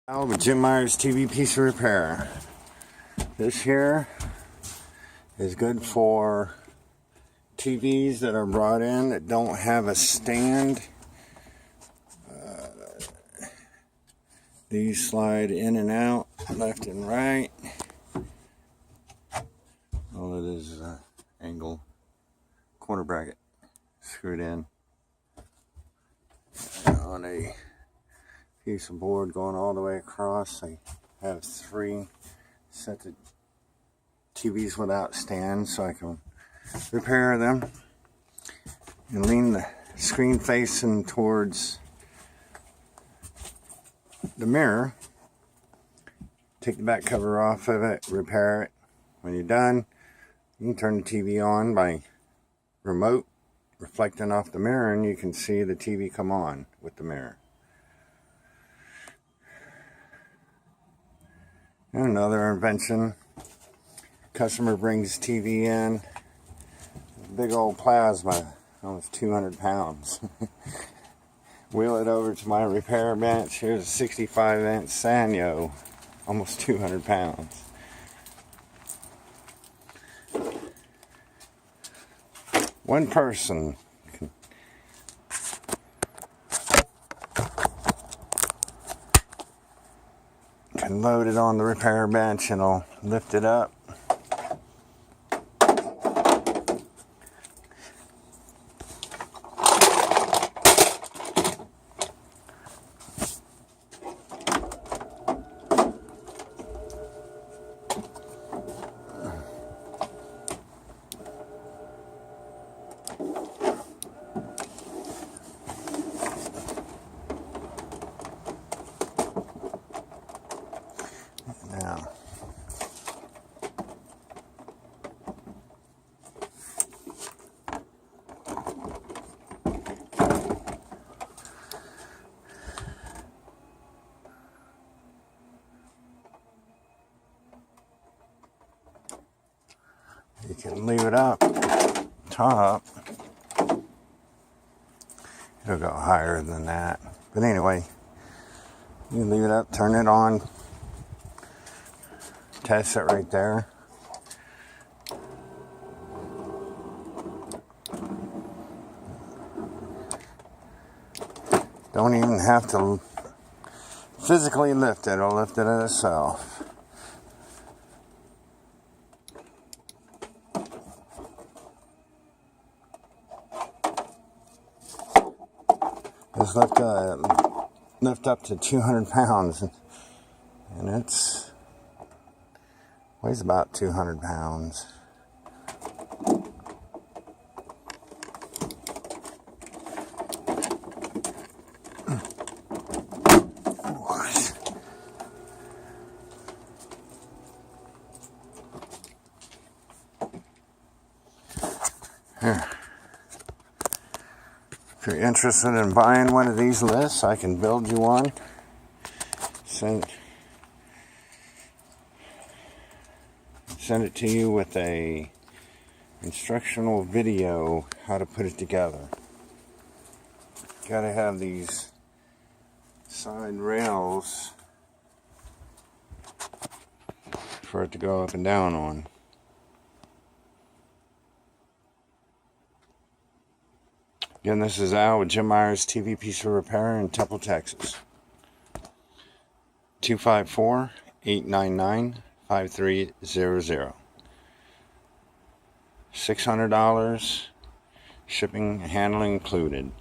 With Jim Myers TV piece of repair. This here is good for TVs that are brought in that don't have a stand. These slide in and out, left and right. All it is an angle corner bracket screwed in on a piece of board going all the way across. I have 3 sets of TVs without stands so I can repair them and lean the screen facing towards the mirror. Take the back cover off of it, repair it. When you're done, you can turn the TV on by remote, reflecting off the mirror, and you can see the TV come on with the mirror. And another invention, customer brings TV in, big old plasma, almost 200 pounds. Wheel it over to my repair bench. Here's a 65-inch Sanyo, almost 200 pounds. One person can load it on the repair bench and I'll lift it up. Now, you can leave it up top. It'll go higher than that. But anyway, you can leave it up, turn it on, test it right there. Don't even have to physically lift it, it'll lift it itself. Just lift up to 200 pounds, and it's weighs about 200 pounds. Here. If you're interested in buying one of these lists, I can build you one. Send it to you with a instructional video how to put it together. Gotta have these side rails for it to go up and down on. Again, this is Al with Jim Myers TV Piece of Repair in Temple, Texas. 254-899-5300. $600, shipping and handling included.